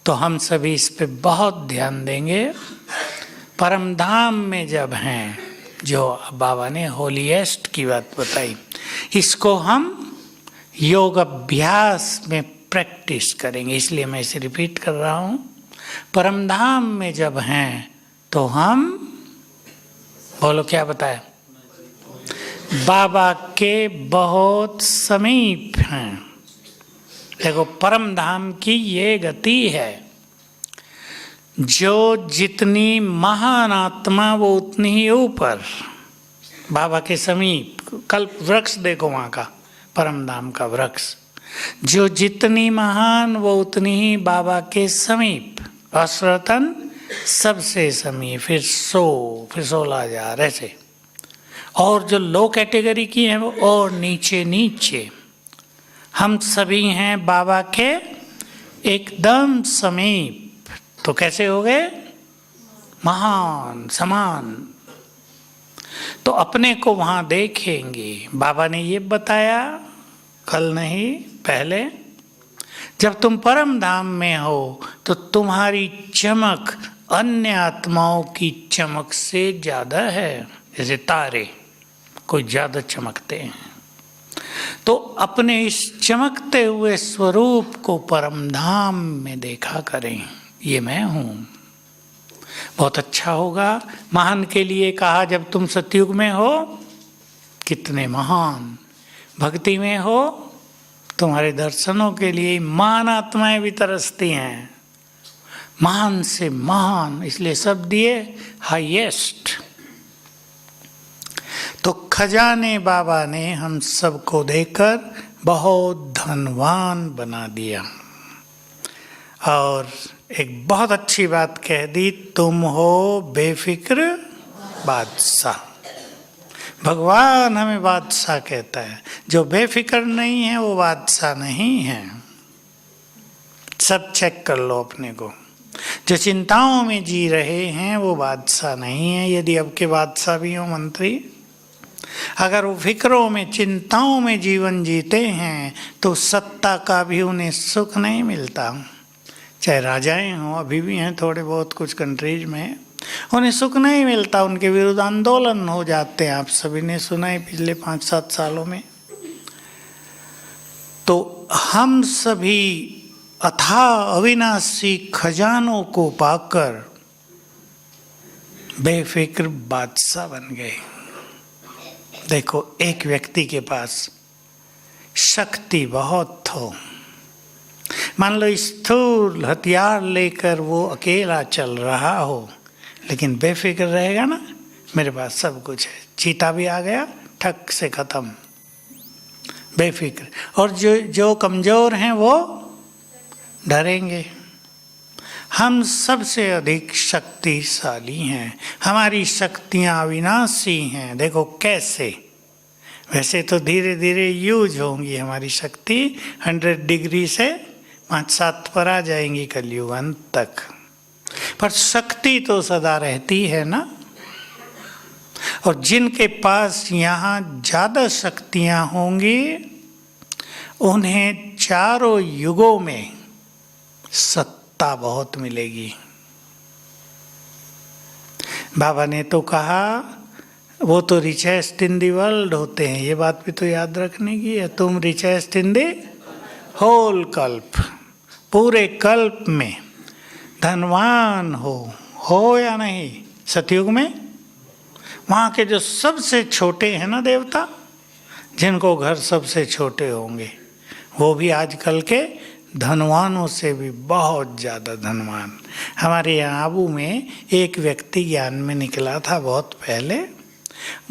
तो हम सभी इस पे बहुत ध्यान देंगे। परम धाम में जब हैं, जो बाबा ने होलीएस्ट की बात बताई, इसको हम योग अभ्यास में प्रैक्टिस करेंगे, इसलिए मैं इसे रिपीट कर रहा हूँ। परम धाम में जब हैं तो हम, बोलो क्या बताया, बाबा के बहुत समीप हैं। देखो परम धाम की ये गति है, जो जितनी महान आत्मा वो उतनी ही ऊपर, बाबा के समीप। कल्प वृक्ष देखो वहाँ का, परम धाम का वृक्ष, जो जितनी महान वो उतनी ही बाबा के समीप, असरतन सबसे समीप, फिर 16,000 ऐसे। और जो लो कैटेगरी की हैं वो और नीचे नीचे। हम सभी हैं बाबा के एकदम समीप, तो कैसे हो गए, महान समान। तो अपने को वहाँ देखेंगे। बाबा ने ये बताया, कल नहीं पहले, जब तुम परम धाम में हो तो तुम्हारी चमक अन्य आत्माओं की चमक से ज़्यादा है। जैसे तारे कोई ज़्यादा चमकते हैं, तो अपने इस चमकते हुए स्वरूप को परम धाम में देखा करें, ये मैं हूँ। बहुत अच्छा होगा। महान के लिए कहा, जब तुम सतयुग में हो कितने महान, भक्ति में हो तुम्हारे दर्शनों के लिए महान आत्माएं भी तरसती हैं, महान से महान, इसलिए सब दिए हाईएस्ट। तो खजाने बाबा ने हम सबको देकर बहुत धनवान बना दिया। और एक बहुत अच्छी बात कह दी, तुम हो बेफिक्र बादशाह। भगवान हमें बादशाह कहता है, जो बेफिक्र नहीं है वो बादशाह नहीं है। सब चेक कर लो अपने को। जो चिंताओं में जी रहे हैं वो बादशाह नहीं है। यदि अब के बादशाह भी हो मंत्री, अगर वो फिक्रों में चिंताओं में जीवन जीते हैं तो सत्ता का भी उन्हें सुख नहीं मिलता। चाहे राजाएं हों, अभी भी हैं थोड़े बहुत कुछ कंट्रीज में, उन्हें सुख नहीं मिलता, उनके विरुद्ध आंदोलन हो जाते हैं। आप सभी ने सुना है पिछले 5-7 सालों में। तो हम सभी अथाह अविनाशी खजानों को पाकर बेफिक्र बादशाह बन गए। देखो, एक व्यक्ति के पास शक्ति बहुत हो, मान लो स्थूल हथियार लेकर वो अकेला चल रहा हो, लेकिन बेफिक्र रहेगा ना, मेरे पास सब कुछ है, चीता भी आ गया ठक से खत्म, बेफिक्र। और जो कमजोर हैं वो डरेंगे। हम सबसे अधिक शक्तिशाली हैं, हमारी शक्तियाँ अविनाशी हैं। देखो कैसे, वैसे तो धीरे धीरे यूज होंगी हमारी शक्ति, 100 डिग्री से 5-7 पर आ जाएंगी कलयुग अंत तक, पर शक्ति तो सदा रहती है ना। और जिनके पास यहाँ ज़्यादा शक्तियाँ होंगी उन्हें चारों युगों में सत्ता बहुत मिलेगी। बाबा ने तो कहा वो तो रिचेस्ट इन दी वर्ल्ड होते हैं, ये बात भी तो याद रखने की है। तुम रिचेस्ट इन दी होल कल्प, पूरे कल्प में धनवान हो या नहीं। सतयुग में वहाँ के जो सबसे छोटे हैं ना देवता, जिनको घर सबसे छोटे होंगे, वो भी आजकल के धनवानों से भी बहुत ज़्यादा धनवान। हमारे यहाँ आबू में एक व्यक्ति ज्ञान में निकला था बहुत पहले,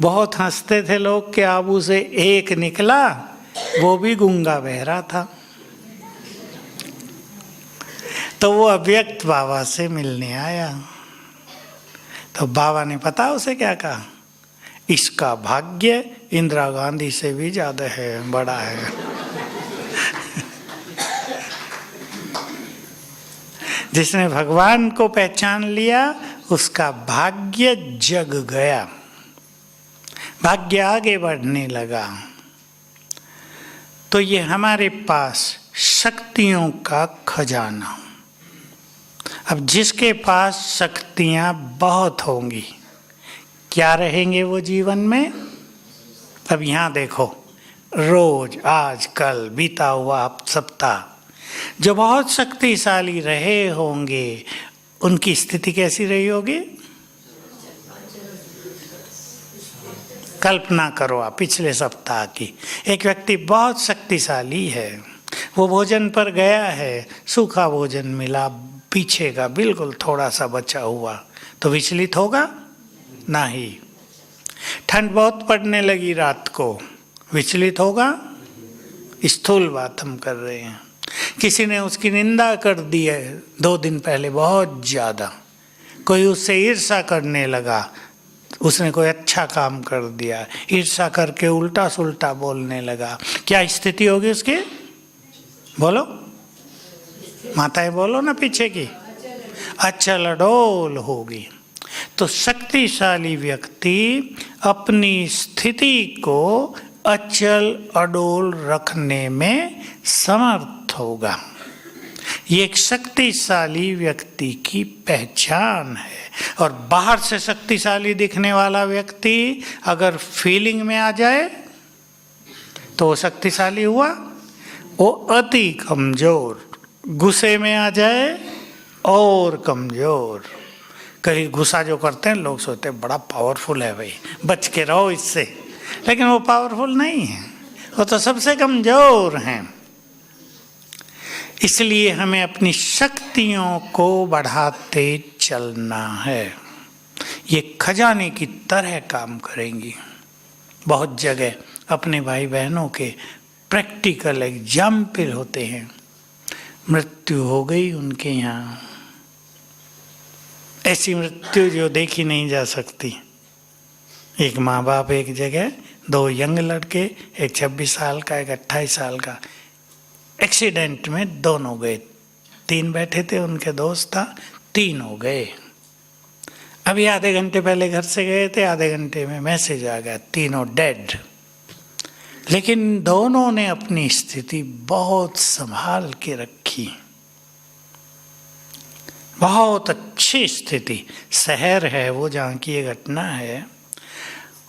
बहुत हंसते थे लोग कि आबू से एक निकला, वो भी गूंगा बहरा था। तो वो अव्यक्त बाबा से मिलने आया, तो बाबा ने पता उसे क्या कहा, इसका भाग्य इंदिरा गांधी से भी ज़्यादा है, बड़ा है। जिसने भगवान को पहचान लिया उसका भाग्य जग गया, भाग्य आगे बढ़ने लगा। तो ये हमारे पास शक्तियों का खजाना, अब जिसके पास शक्तियां बहुत होंगी, क्या रहेंगे वो जीवन में? अब यहाँ देखो, रोज, आज, कल, बीता हुआ सप्ताह, जो बहुत शक्तिशाली रहे होंगे उनकी स्थिति कैसी रही होगी? कल्पना करो आप पिछले सप्ताह की, एक व्यक्ति बहुत शक्तिशाली है, वो भोजन पर गया है, सूखा भोजन मिला, पीछे का बिल्कुल थोड़ा सा बचा हुआ, तो विचलित होगा? नहीं। ठंड बहुत पड़ने लगी रात को, विचलित होगा? स्थूल बात हम कर रहे हैं। किसी ने उसकी निंदा कर दी है 2 दिन पहले बहुत ज़्यादा, कोई उससे ईर्ष्या करने लगा, उसने कोई अच्छा काम कर दिया, ईर्ष्या करके उल्टा सुल्टा बोलने लगा, क्या स्थिति होगी उसकी? बोलो माताएं, बोलो ना पीछे की। अचल अडोल होगी। तो शक्तिशाली व्यक्ति अपनी स्थिति को अचल अडोल रखने में समर्थ होगा। ये एक शक्तिशाली व्यक्ति की पहचान है। और बाहर से शक्तिशाली दिखने वाला व्यक्ति अगर फीलिंग में आ जाए तो वो शक्तिशाली हुआ। वो अति कमजोर, गुस्से में आ जाए और कमजोर। कहीं गुस्सा जो करते हैं लोग सोचते हैं बड़ा पावरफुल है भाई, बच के रहो इससे, लेकिन वो पावरफुल नहीं है, वो तो सबसे कमजोर हैं। इसलिए हमें अपनी शक्तियों को बढ़ाते चलना है। ये खजाने की तरह काम करेंगी। बहुत जगह अपने भाई बहनों के प्रैक्टिकल एग्जाम्पल होते हैं। मृत्यु हो गई उनके यहाँ, ऐसी मृत्यु जो देखी नहीं जा सकती। एक माँ बाप एक जगह, 2 यंग लड़के, एक 26 साल का, एक 28 साल का, एक्सीडेंट में दोनों गए। 3 बैठे थे, उनके दोस्त था, 3 हो गए। अभी आधे घंटे पहले घर से गए थे, आधे घंटे में मैसेज आ गया, तीनों डेड। लेकिन दोनों ने अपनी स्थिति बहुत संभाल के रखी, बहुत अच्छी स्थिति। शहर है वो जहाँ की ये घटना है,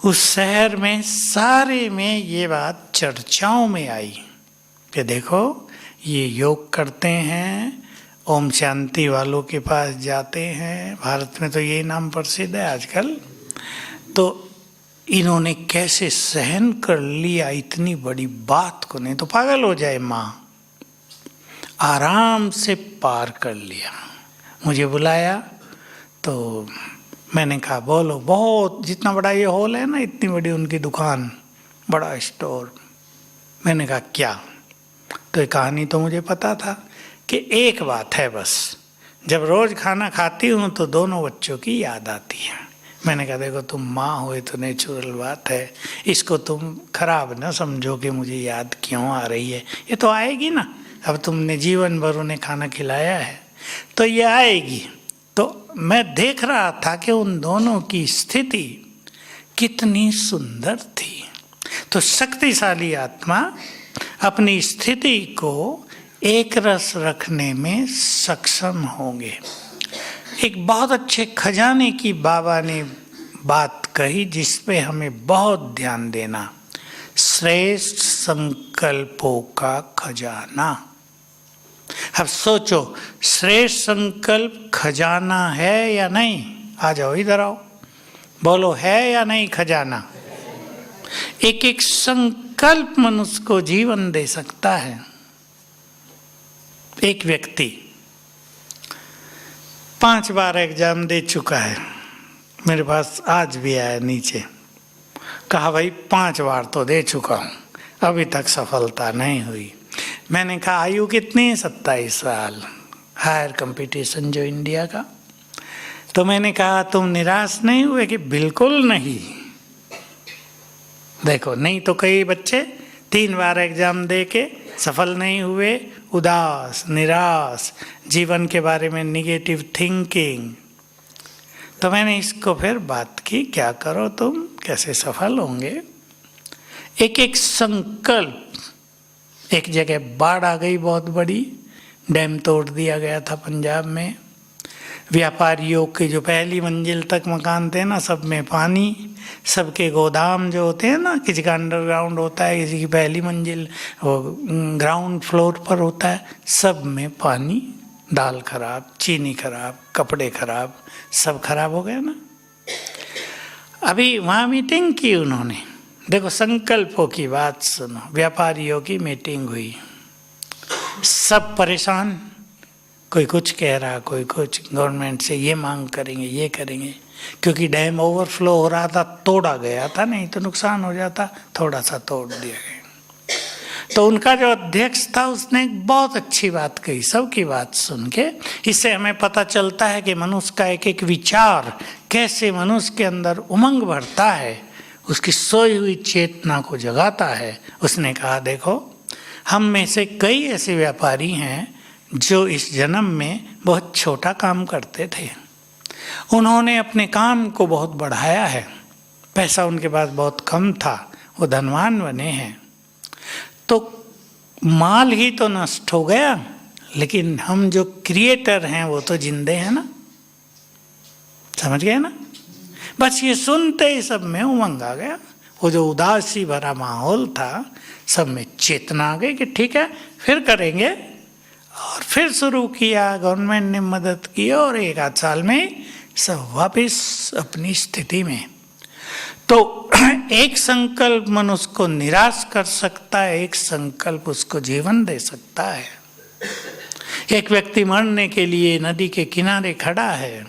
उस शहर में सारे में ये बात चर्चाओं में आई कि देखो ये योग करते हैं, ओम शांति वालों के पास जाते हैं, भारत में तो यही नाम प्रसिद्ध है आजकल। तो इन्होंने कैसे सहन कर लिया इतनी बड़ी बात को, नहीं तो पागल हो जाए माँ। आराम से पार कर लिया। मुझे बुलाया तो मैंने कहा बोलो। बहुत, जितना बड़ा ये हॉल है ना, इतनी बड़ी उनकी दुकान, बड़ा स्टोर। मैंने कहा क्या? तो ये कहानी तो मुझे पता था कि एक बात है बस, जब रोज खाना खाती हूँ तो दोनों बच्चों की याद आती है। मैंने कहा देखो तुम माँ हो तो नेचुरल बात है, इसको तुम खराब ना समझो कि मुझे याद क्यों आ रही है, ये तो आएगी ना। अब तुमने जीवन भर उन्हें खाना खिलाया है तो ये आएगी। तो मैं देख रहा था कि उन दोनों की स्थिति कितनी सुंदर थी। तो शक्तिशाली आत्मा अपनी स्थिति को एक रस रखने में सक्षम होंगे। एक बहुत अच्छे खजाने की बाबा ने बात कही जिस पे हमें बहुत ध्यान देना, श्रेष्ठ संकल्पों का खजाना। अब सोचो, श्रेष्ठ संकल्प खजाना है या नहीं? आ जाओ इधर आओ, बोलो है या नहीं खजाना? एक एक संकल्प मनुष्य को जीवन दे सकता है। एक व्यक्ति 5 बार एग्जाम दे चुका है, मेरे पास आज भी आया नीचे, कहा भाई 5 बार तो दे चुका हूँ, अभी तक सफलता नहीं हुई। मैंने कहा आयु कितनी? 27 साल, हायर कंपटीशन जो इंडिया का। तो मैंने कहा तुम निराश नहीं हुए? कि बिल्कुल नहीं। देखो, नहीं तो कई बच्चे 3 बार एग्जाम दे के सफल नहीं हुए, उदास, निराश, जीवन के बारे में निगेटिव थिंकिंग। तो मैंने इसको फिर बात की, क्या करो तुम, कैसे सफल होंगे? एक एक संकल्प। एक जगह बाढ़ आ गई बहुत बड़ी, डैम तोड़ दिया गया था पंजाब में, व्यापारियों के जो पहली मंजिल तक मकान थे ना, सब में पानी, सबके गोदाम जो होते हैं ना, किसी का अंडरग्राउंड होता है, किसी की पहली मंजिल वो ग्राउंड फ्लोर पर होता है, सब में पानी, दाल खराब, चीनी खराब, कपड़े खराब, सब खराब हो गया ना। अभी वहाँ मीटिंग की उन्होंने, देखो संकल्पों की बात सुनो, व्यापारियों की मीटिंग हुई, सब परेशान, कोई कुछ कह रहा, कोई कुछ, गवर्नमेंट से ये मांग करेंगे, ये करेंगे, क्योंकि डैम ओवरफ्लो हो रहा था, तोड़ा गया था, नहीं तो नुकसान हो जाता, थोड़ा सा तोड़ दिया गया। तो उनका जो अध्यक्ष था उसने एक बहुत अच्छी बात कही, सबकी बात सुन के। इससे हमें पता चलता है कि मनुष्य का एक एक विचार कैसे मनुष्य के अंदर उमंग भरता है, उसकी सोई हुई चेतना को जगाता है। उसने कहा देखो, हम में से कई ऐसे व्यापारी हैं जो इस जन्म में बहुत छोटा काम करते थे, उन्होंने अपने काम को बहुत बढ़ाया है, पैसा उनके पास बहुत कम था, वो धनवान बने हैं, तो माल ही तो नष्ट हो गया, लेकिन हम जो क्रिएटर हैं वो तो जिंदे हैं ना। समझ गए ना? बस ये सुनते ही सब में उमंग आ गया। वो जो उदासी भरा माहौल था, सब में चेतना आ गई कि ठीक है फिर करेंगे, और फिर शुरू किया। गवर्नमेंट ने मदद की और 1 आध साल में सब वापस अपनी स्थिति में। तो एक संकल्प मनुष्य को निराश कर सकता है, एक संकल्प उसको जीवन दे सकता है। एक व्यक्ति मरने के लिए नदी के किनारे खड़ा है,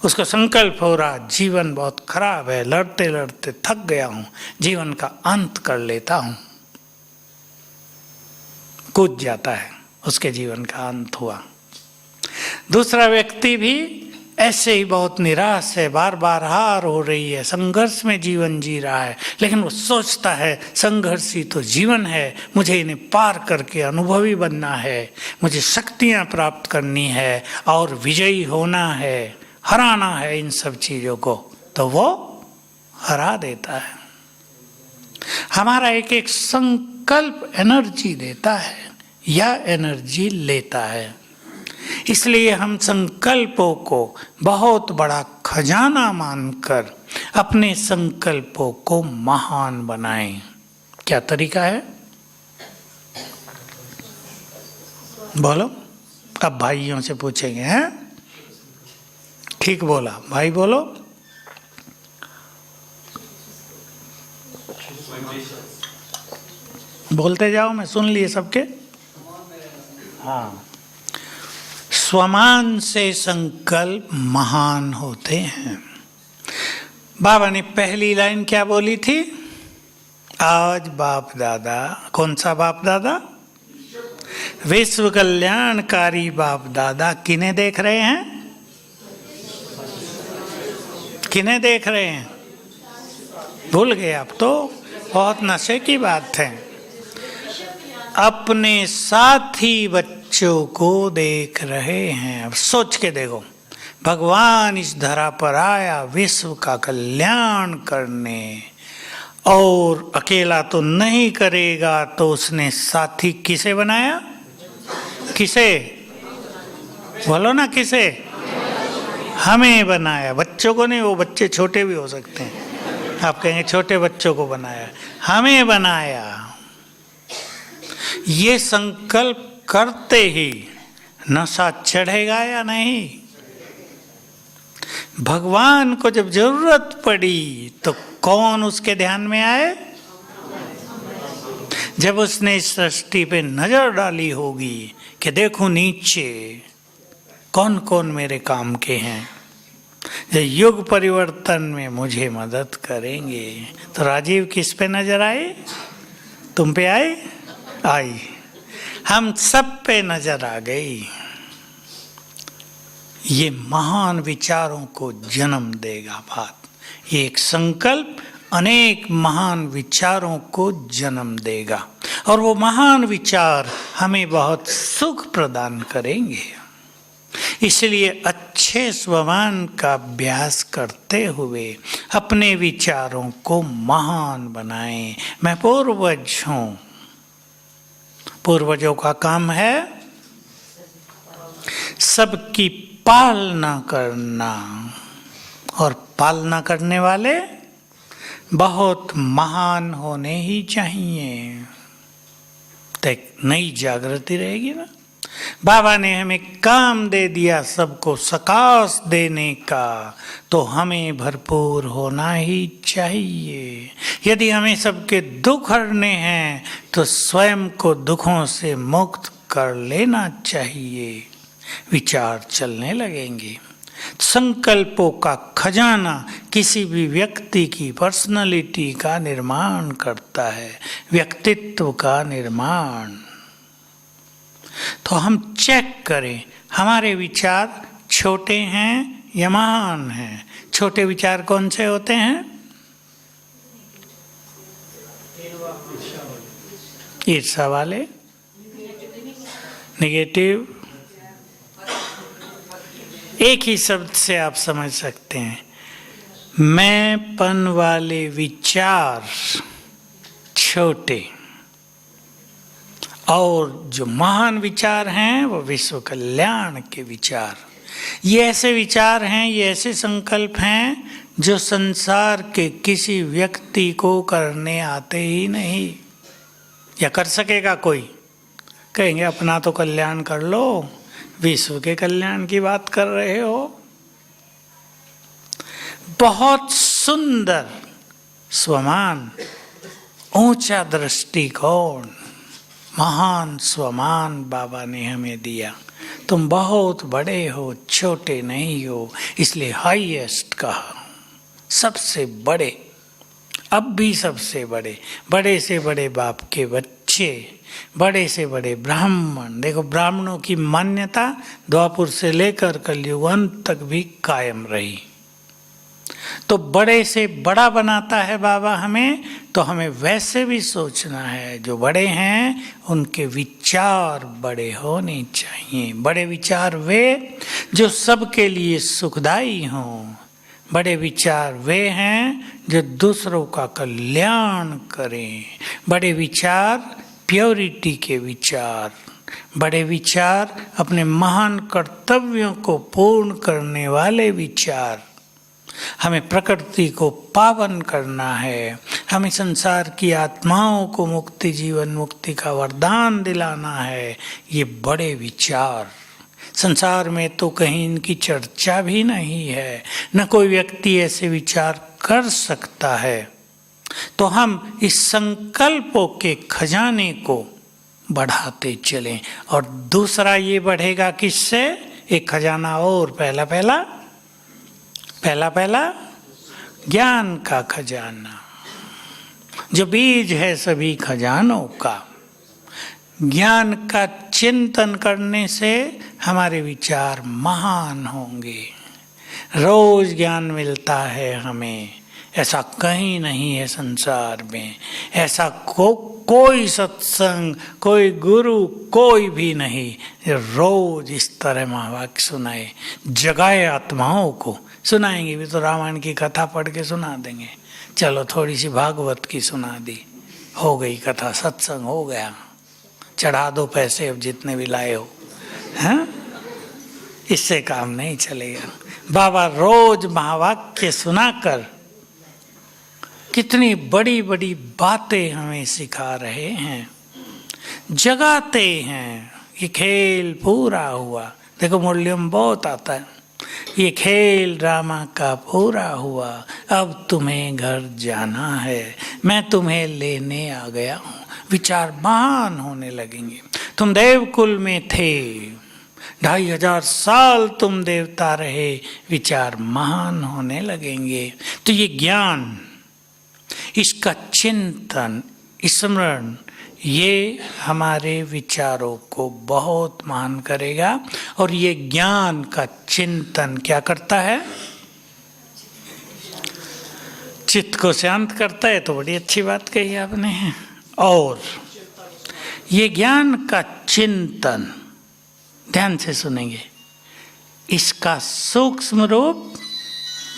उसको संकल्प हो रहा जीवन बहुत खराब है, लड़ते लड़ते थक गया हूं, जीवन का अंत कर लेता हूं, कूद जाता है, उसके जीवन का अंत हुआ। दूसरा व्यक्ति भी ऐसे ही बहुत निराश है, बार बार हार हो रही है, संघर्ष में जीवन जी रहा है, लेकिन वो सोचता है संघर्ष ही तो जीवन है, मुझे इन्हें पार करके अनुभवी बनना है, मुझे शक्तियां प्राप्त करनी है और विजयी होना है, हराना है इन सब चीजों को, तो वो हरा देता है। हमारा एक एक संकल्प एनर्जी देता है या एनर्जी लेता है। इसलिए हम संकल्पों को बहुत बड़ा खजाना मानकर अपने संकल्पों को महान बनाएं। क्या तरीका है? बोलो। अब भाइयों से पूछेंगे, हैं? ठीक बोला भाई, बोलो। बोलते जाओ, मैं सुन लिए सबके। हाँ, स्वमान से संकल्प महान होते हैं। बाबा ने पहली लाइन क्या बोली थी? आज बाप दादा, कौन सा बाप दादा? विश्व कल्याणकारी बाप दादा किन्हें देख रहे हैं? किन्हें देख रहे हैं? भूल गए आप तो, बहुत नशे की बात है। अपने साथी बच्चों को देख रहे हैं। अब सोच के देखो, भगवान इस धरा पर आया विश्व का कल्याण करने, और अकेला तो नहीं करेगा, तो उसने साथी किसे बनाया? किसे? बोलो ना, किसे? हमें बनाया। बच्चों को नहीं, वो बच्चे छोटे भी हो सकते हैं, आप कहेंगे छोटे बच्चों को बनाया, हमें बनाया। ये संकल्प करते ही नशा चढ़ेगा या नहीं? भगवान को जब जरूरत पड़ी तो कौन उसके ध्यान में आए? जब उसने इस सृष्टि पे नजर डाली होगी कि देखो नीचे कौन कौन मेरे काम के हैं, जो युग परिवर्तन में मुझे मदद करेंगे। तो राजीव किस पे नजर आए? तुम पे आए? आई। हम सब पे नजर आ गई। ये महान विचारों को जन्म देगा बात। ये एक संकल्प अनेक महान विचारों को जन्म देगा, और वो महान विचार हमें बहुत सुख प्रदान करेंगे। इसलिए अच्छे स्वमान का अभ्यास करते हुए अपने विचारों को महान बनाएं। मैं पूर्वज हूं। पूर्वजों का काम है सबकी पालना करना, और पालना करने वाले बहुत महान होने ही चाहिए, तो एक नई जागृति रहेगी ना। बाबा ने हमें काम दे दिया सबको सकाश देने का, तो हमें भरपूर होना ही चाहिए। यदि हमें सबके दुख हरने हैं तो स्वयं को दुखों से मुक्त कर लेना चाहिए, विचार चलने लगेंगे। संकल्पों का खजाना किसी भी व्यक्ति की पर्सनालिटी का निर्माण करता है, व्यक्तित्व का निर्माण। तो हम चेक करें हमारे विचार छोटे हैं या महान हैं। छोटे विचार कौन से होते हैं? ईर्ष्या वाले, नेगेटिव। एक ही शब्द से आप समझ सकते हैं, मैंपन वाले विचार छोटे, और जो महान विचार हैं वो विश्व कल्याण के विचार। ये ऐसे विचार हैं, ये ऐसे संकल्प हैं जो संसार के किसी व्यक्ति को करने आते ही नहीं। या कर सकेगा कोई? कहेंगे अपना तो कल्याण कर लो, विश्व के कल्याण की बात कर रहे हो। बहुत सुंदर स्वमान, ऊंचा दृष्टिकोण, महान स्वमान बाबा ने हमें दिया। तुम बहुत बड़े हो, छोटे नहीं हो, इसलिए हाईएस्ट कहा, सबसे बड़े, अब भी सबसे बड़े, बड़े से बड़े बाप के बच्चे, बड़े से बड़े ब्राह्मण। देखो ब्राह्मणों की मान्यता द्वापर से लेकर कलयुग अंत तक भी कायम रही। तो बड़े से बड़ा बनाता है बाबा हमें, तो हमें वैसे भी सोचना है। जो बड़े हैं उनके विचार बड़े होने चाहिए। बड़े विचार वे जो सबके लिए सुखदायी हों। बड़े विचार वे हैं जो दूसरों का कल्याण करें। बड़े विचार प्योरिटी के विचार, बड़े विचार अपने महान कर्तव्यों को पूर्ण करने वाले विचार। हमें प्रकृति को पावन करना है, हमें संसार की आत्माओं को मुक्ति, जीवन मुक्ति का वरदान दिलाना है। ये बड़े विचार, संसार में तो कहीं इनकी चर्चा भी नहीं है, न कोई व्यक्ति ऐसे विचार कर सकता है। तो हम इस संकल्पों के खजाने को बढ़ाते चलें। और दूसरा ये बढ़ेगा किससे? एक खजाना और, पहला ज्ञान का खजाना, जो बीज है सभी खजानों का। ज्ञान का चिंतन करने से हमारे विचार महान होंगे। रोज ज्ञान मिलता है हमें, ऐसा कहीं नहीं है संसार में। ऐसा कोई सत्संग, कोई गुरु, कोई भी नहीं रोज इस तरह महावाक्य सुनाए, जगाए आत्माओं को। सुनाएंगे भी तो रामायण की कथा पढ़ के सुना देंगे, चलो थोड़ी सी भागवत की सुना दी, हो गई कथा, सत्संग हो गया, चढ़ा दो पैसे अब जितने भी लाए हो, हैं? इससे काम नहीं चलेगा। बाबा रोज महावाक्य सुनाकर कितनी बड़ी बड़ी बातें हमें सिखा रहे हैं, जगाते हैं। ये खेल पूरा हुआ, देखो मुरलियम बहुत आता है, ये खेल ड्रामा का पूरा हुआ, अब तुम्हें घर जाना है, मैं तुम्हें लेने आ गया हूँ। विचार महान होने लगेंगे। तुम देवकुल में थे, 2500 साल तुम देवता रहे, विचार महान होने लगेंगे। तो ये ज्ञान, इसका चिंतन, स्मरण, ये हमारे विचारों को बहुत महान करेगा। और ये ज्ञान का चिंतन क्या करता है? चित्त को शांत करता है। तो बड़ी अच्छी बात कही आपने। और ये ज्ञान का चिंतन, ध्यान से सुनेंगे, इसका सूक्ष्म रूप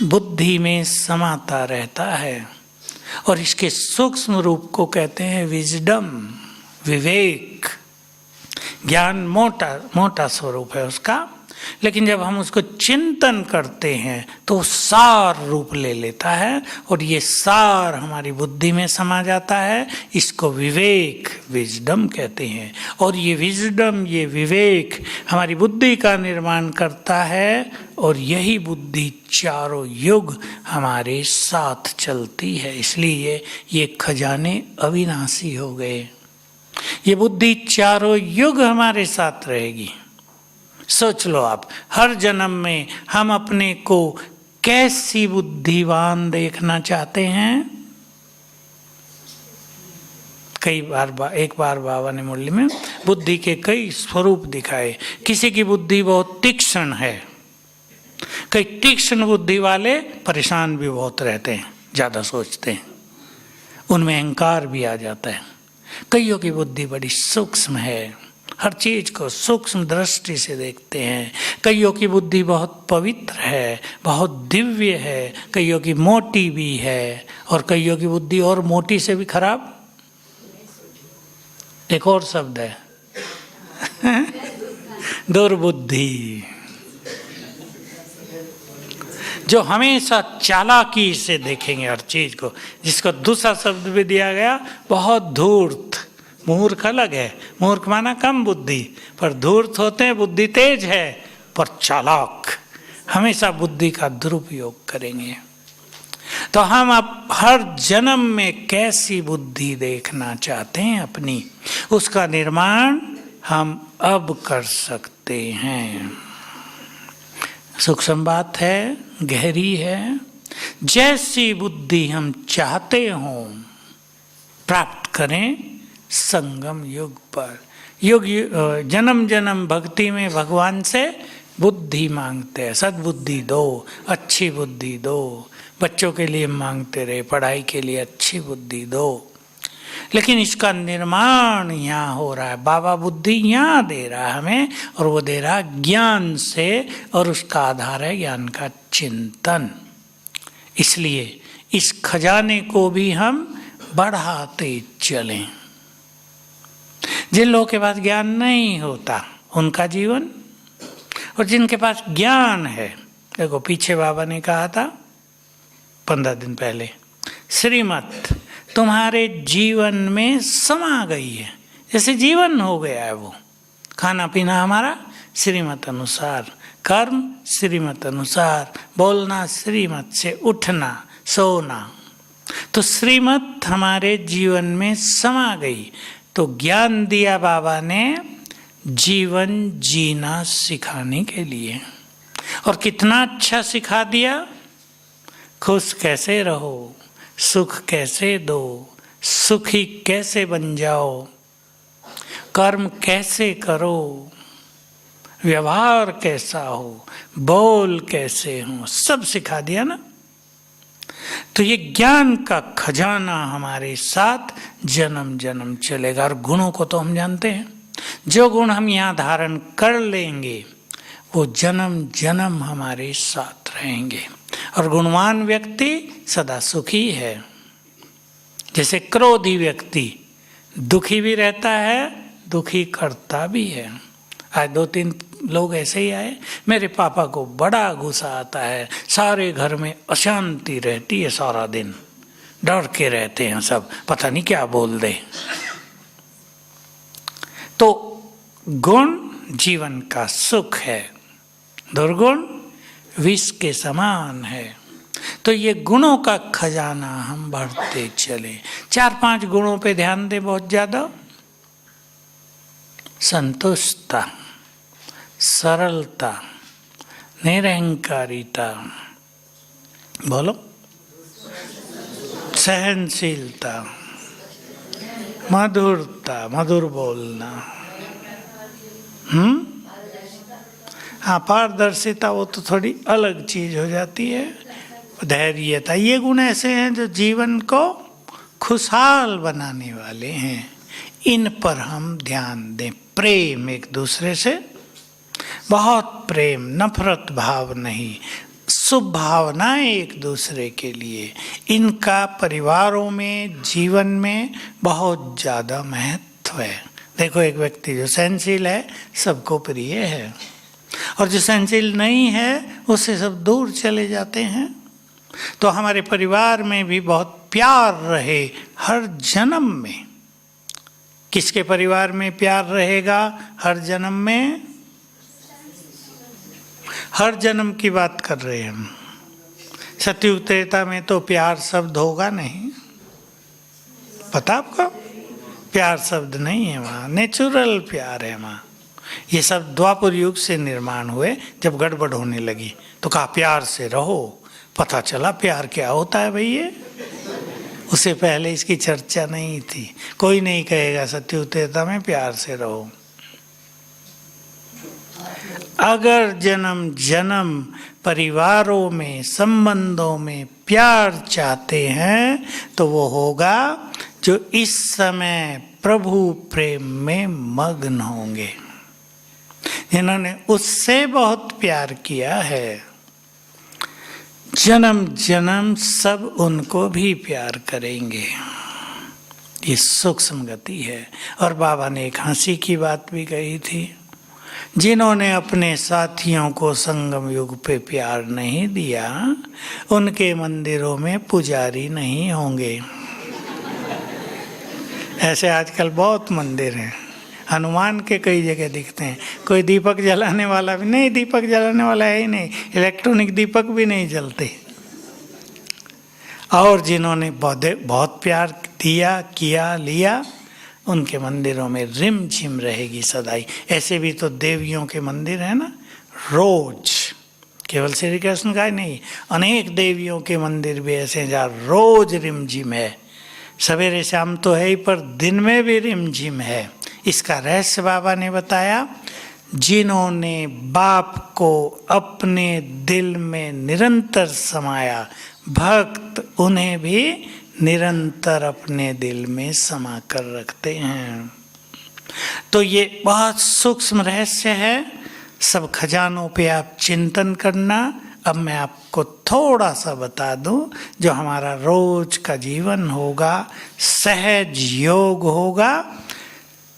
बुद्धि में समाता रहता है। और इसके सूक्ष्म रूप को कहते हैं विजडम, विवेक। ज्ञान मोटा मोटा स्वरूप है उसका, लेकिन जब हम उसको चिंतन करते हैं तो सार रूप ले लेता है और ये सार हमारी बुद्धि में समा जाता है। इसको विवेक, विजडम कहते हैं। और ये विजडम, ये विवेक हमारी बुद्धि का निर्माण करता है और यही बुद्धि चारों युग हमारे साथ चलती है। इसलिए ये खजाने अविनाशी हो गए। ये बुद्धि चारों युग हमारे साथ रहेगी। सोच लो आप, हर जन्म में हम अपने को कैसी बुद्धिवान देखना चाहते हैं। एक बार बाबा ने मुरली में बुद्धि के कई स्वरूप दिखाए। किसी की बुद्धि बहुत तीक्ष्ण है, कई तीक्ष्ण बुद्धि वाले परेशान भी बहुत रहते हैं, ज़्यादा सोचते हैं, उनमें अहंकार भी आ जाता है। कईयों की बुद्धि बड़ी सूक्ष्म है, हर चीज को सूक्ष्म दृष्टि से देखते हैं। कईयों की बुद्धि बहुत पवित्र है, बहुत दिव्य है, कईयों की मोटी भी है, और कईयों की बुद्धि और मोटी से भी खराब। एक और शब्द है दुर्बुद्धि, जो हमेशा चालाकी से देखेंगे हर चीज को, जिसको दूसरा शब्द भी दिया गया, बहुत धूर्त। मूर्ख अलग है, मूर्ख माना कम बुद्धि, पर धूर्त होते हैं बुद्धि तेज है पर चालाक, हमेशा बुद्धि का दुरुपयोग करेंगे। तो हम अब हर जन्म में कैसी बुद्धि देखना चाहते हैं अपनी, उसका निर्माण हम अब कर सकते हैं। सूक्ष्म बात है, गहरी है। जैसी बुद्धि हम चाहते हों प्राप्त करें संगम युग पर। युग जन्म जन्म भक्ति में भगवान से बुद्धि मांगते हैं, सद्बुद्धि दो, अच्छी बुद्धि दो। बच्चों के लिए मांगते रहे, पढ़ाई के लिए अच्छी बुद्धि दो, लेकिन इसका निर्माण यहाँ हो रहा है। बाबा बुद्धि यहाँ दे रहा है हमें, और वो दे रहा है ज्ञान से, और उसका आधार है ज्ञान का चिंतन। इसलिए इस खजाने को भी हम बढ़ाते चलें। जिन लोगों के पास ज्ञान नहीं होता उनका जीवन, और जिनके पास ज्ञान है, देखो पीछे बाबा ने कहा था 15 दिन पहले, श्रीमत तुम्हारे जीवन में समा गई है, जैसे जीवन हो गया है। वो खाना पीना हमारा श्रीमत अनुसार, कर्म श्रीमत अनुसार, बोलना श्रीमत से, उठना सोना, तो श्रीमत हमारे जीवन में समा गई। तो ज्ञान दिया बाबा ने जीवन जीना सिखाने के लिए, और कितना अच्छा सिखा दिया। खुश कैसे रहो, सुख कैसे दो, सुखी कैसे बन जाओ, कर्म कैसे करो, व्यवहार कैसा हो, बोल कैसे हो, सब सिखा दिया ना। तो ये ज्ञान का खजाना हमारे साथ जन्म जन्म चलेगा। और गुणों को तो हम जानते हैं, जो गुण हम यहाँ धारण कर लेंगे वो जन्म जन्म हमारे साथ रहेंगे। और गुणवान व्यक्ति सदा सुखी है। जैसे क्रोधी व्यक्ति दुखी भी रहता है, दुखी करता भी है। आज 2-3 लोग ऐसे ही आए, मेरे पापा को बड़ा गुस्सा आता है, सारे घर में अशांति रहती है, सारा दिन डर के रहते हैं सब, पता नहीं क्या बोल दे। तो गुण जीवन का सुख है, दुर्गुण विष के समान है। तो ये गुणों का खजाना हम बढ़ते चले। 4-5 गुणों पे ध्यान दें बहुत ज्यादा। संतुष्टता, सरलता, निरहंकारिता, बोलो, सहनशीलता, मधुरता, मधुर बोलना, हाँ पारदर्शिता, वो तो थोड़ी अलग चीज हो जाती है। धैर्यता, ये गुण ऐसे हैं जो जीवन को खुशहाल बनाने वाले हैं। इन पर हम ध्यान दें। प्रेम, एक दूसरे से बहुत प्रेम, नफरत भाव नहीं, शुभ भावनाएं एक दूसरे के लिए, इनका परिवारों में जीवन में बहुत ज़्यादा महत्व है। देखो, एक व्यक्ति जो सहनशील है सबको प्रिय है, और जो सहनशील नहीं है उससे सब दूर चले जाते हैं। तो हमारे परिवार में भी बहुत प्यार रहे हर जन्म में। किसके परिवार में प्यार रहेगा हर जन्म में? हर जन्म की बात कर रहे हैं हम। सतयुग त्रेता में तो प्यार शब्द होगा नहीं, पता आपको? प्यार शब्द नहीं है वहाँ, नेचुरल प्यार है वहाँ। ये सब द्वापर युग से निर्माण हुए, जब गड़बड़ होने लगी तो कहा प्यार से रहो। पता चला प्यार क्या होता है भैया, उससे पहले इसकी चर्चा नहीं थी। कोई नहीं कहेगा सतयुग त्रेता में प्यार से रहो। अगर जन्म जन्म परिवारों में, संबंधों में प्यार चाहते हैं तो वो होगा जो इस समय प्रभु प्रेम में मग्न होंगे, जिन्होंने उससे बहुत प्यार किया है। जन्म जन्म सब उनको भी प्यार करेंगे। ये सूक्ष्म गति है। और बाबा ने एक हंसी की बात भी कही थी, जिन्होंने अपने साथियों को संगम युग पे प्यार नहीं दिया, उनके मंदिरों में पुजारी नहीं होंगे। ऐसे आजकल बहुत मंदिर हैं, हनुमान के कई जगह दिखते हैं, कोई दीपक जलाने वाला भी नहीं, दीपक जलाने वाला है ही नहीं, इलेक्ट्रॉनिक दीपक भी नहीं जलते। और जिन्होंने बहुत प्यार दिया, किया, लिया, उनके मंदिरों में रिम झिम रहेगी सदाई। ऐसे भी तो देवियों के मंदिर है ना, रोज, केवल श्री कृष्ण का ही नहीं, अनेक देवियों के मंदिर भी ऐसे हैं जहाँ रोज रिम झिम है। सवेरे शाम तो है ही, पर दिन में भी रिम झिम है। इसका रहस्य बाबा ने बताया, जिन्होंने बाप को अपने दिल में निरंतर समाया, भक्त उन्हें भी निरंतर अपने दिल में समा कर रखते हैं। तो ये बहुत सूक्ष्म रहस्य है। सब खजानों पे आप चिंतन करना। अब मैं आपको थोड़ा सा बता दूं, जो हमारा रोज का जीवन होगा, सहज योग होगा,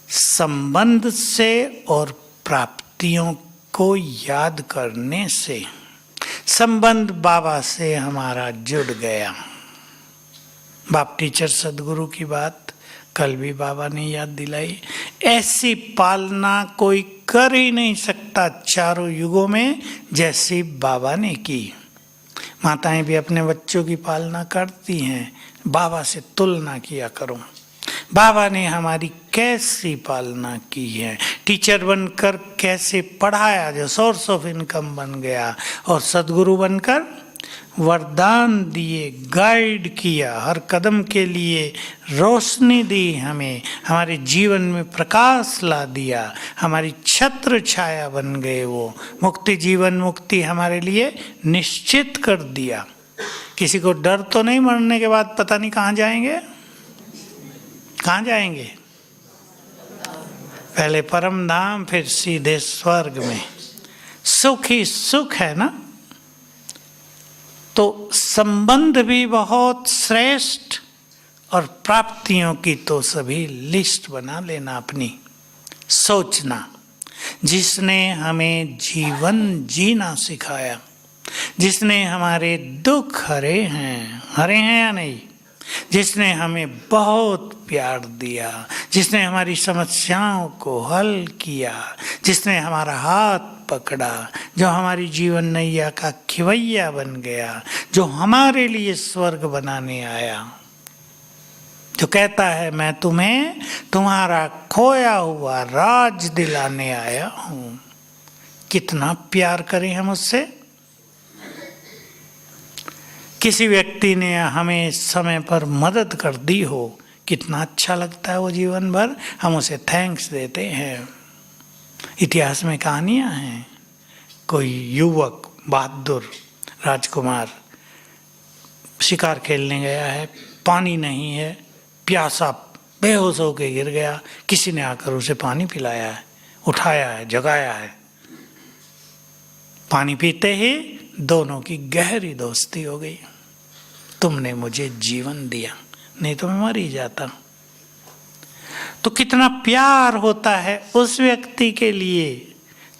संबंध से और प्राप्तियों को याद करने से। संबंध बाबा से हमारा जुड़ गया। बाप टीचर सदगुरु की बात कल भी बाबा ने याद दिलाई। ऐसी पालना कोई कर ही नहीं सकता चारों युगों में जैसी बाबा ने की। माताएं भी अपने बच्चों की पालना करती हैं, बाबा से तुलना किया करो। बाबा ने हमारी कैसी पालना की है, टीचर बनकर कैसे पढ़ाया जो सोर्स ऑफ इनकम बन गया, और सदगुरु बनकर वरदान दिए, गाइड किया, हर कदम के लिए रोशनी दी हमें, हमारे जीवन में प्रकाश ला दिया, हमारी छत्र छाया बन गए। वो मुक्ति, जीवन मुक्ति हमारे लिए निश्चित कर दिया। किसी को डर तो नहीं मरने के बाद पता नहीं कहाँ जाएंगे? कहाँ जाएंगे? पहले परम धाम, फिर सीधे स्वर्ग में। सुख ही सुख है ना। तो संबंध भी बहुत श्रेष्ठ, और प्राप्तियों की तो सभी लिस्ट बना लेना अपनी। सोचना, जिसने हमें जीवन जीना सिखाया, जिसने हमारे दुख हरे हैं या नहीं, जिसने हमें बहुत प्यार दिया, जिसने हमारी समस्याओं को हल किया, जिसने हमारा हाथ पकड़ा, जो हमारी जीवन नैया का खिवैया बन गया, जो हमारे लिए स्वर्ग बनाने आया, जो कहता है मैं तुम्हें तुम्हारा खोया हुआ राज दिलाने आया हूं। कितना प्यार करें हम उससे। किसी व्यक्ति ने हमें समय पर मदद कर दी हो, कितना अच्छा लगता है वो, जीवन भर हम उसे थैंक्स देते हैं। इतिहास में कहानियां हैं, कोई युवक बहादुर राजकुमार शिकार खेलने गया है, पानी नहीं है, प्यासा बेहोश होकर गिर गया, किसी ने आकर उसे पानी पिलाया है, उठाया है, जगाया है। पानी पीते ही दोनों की गहरी दोस्ती हो गई। तुमने मुझे जीवन दिया, नहीं तो मैं मर ही जाता। तो कितना प्यार होता है उस व्यक्ति के लिए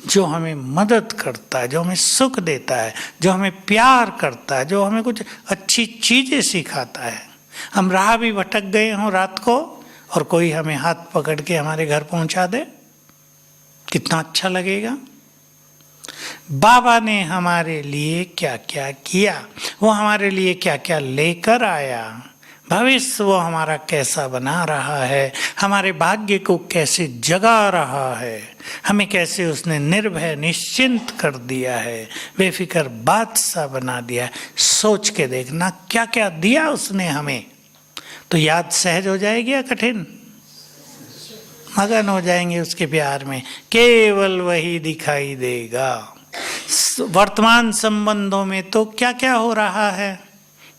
जो हमें मदद करता है, जो हमें सुख देता है, जो हमें प्यार करता है, जो हमें कुछ अच्छी चीजें सिखाता है। हम राह भी भटक गए हों रात को और कोई हमें हाथ पकड़ के हमारे घर पहुंचा दे, कितना अच्छा लगेगा। बाबा ने हमारे लिए क्या क्या किया, वो हमारे लिए क्या क्या लेकर आया, भविष्य वो हमारा कैसा बना रहा है, हमारे भाग्य को कैसे जगा रहा है, हमें कैसे उसने निर्भय निश्चिंत कर दिया है, बेफिक्र बादशाह बना दिया है। सोच के देखना क्या क्या दिया उसने हमें, तो याद सहज हो जाएगी या कठिन? मगन हो जाएंगे उसके प्यार में, केवल वही दिखाई देगा। वर्तमान संबंधों में तो क्या क्या हो रहा है,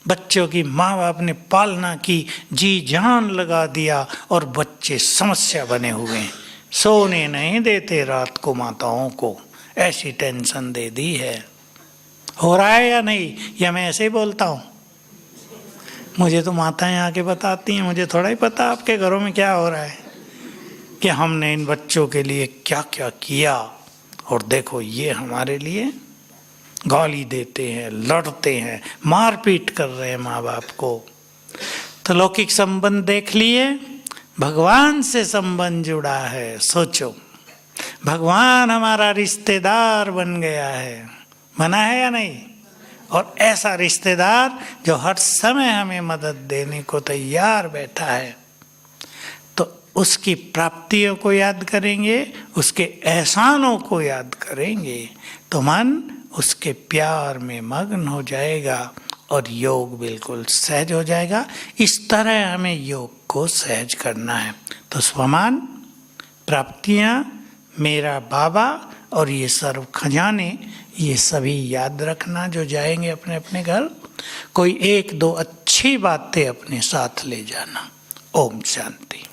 बच्चों की माँ बाप ने पालना की, जी जान लगा दिया और बच्चे समस्या बने हुए हैं, सोने नहीं देते रात को माताओं को, ऐसी टेंशन दे दी है। हो रहा है या नहीं, या मैं ऐसे ही बोलता हूँ? मुझे तो माताएं आके बताती हैं, मुझे थोड़ा ही पता आपके घरों में क्या हो रहा है, कि हमने इन बच्चों के लिए क्या क्या किया और देखो ये हमारे लिए गाली देते हैं, लड़ते हैं, मारपीट कर रहे हैं माँ बाप को। तो लौकिक संबंध देख लिए, भगवान से संबंध जुड़ा है। सोचो, भगवान हमारा रिश्तेदार बन गया है, बना है या नहीं? और ऐसा रिश्तेदार जो हर समय हमें मदद देने को तैयार बैठा है, तो उसकी प्राप्तियों को याद करेंगे, उसके एहसानों को याद करेंगे, तो मन उसके प्यार में मग्न हो जाएगा और योग बिल्कुल सहज हो जाएगा। इस तरह हमें योग को सहज करना है। तो स्वमान, प्राप्तियां, मेरा बाबा और ये सर्व खजाने, ये सभी याद रखना जो जाएंगे अपने अपने घर। कोई एक दो अच्छी बातें अपने साथ ले जाना। ओम शांति।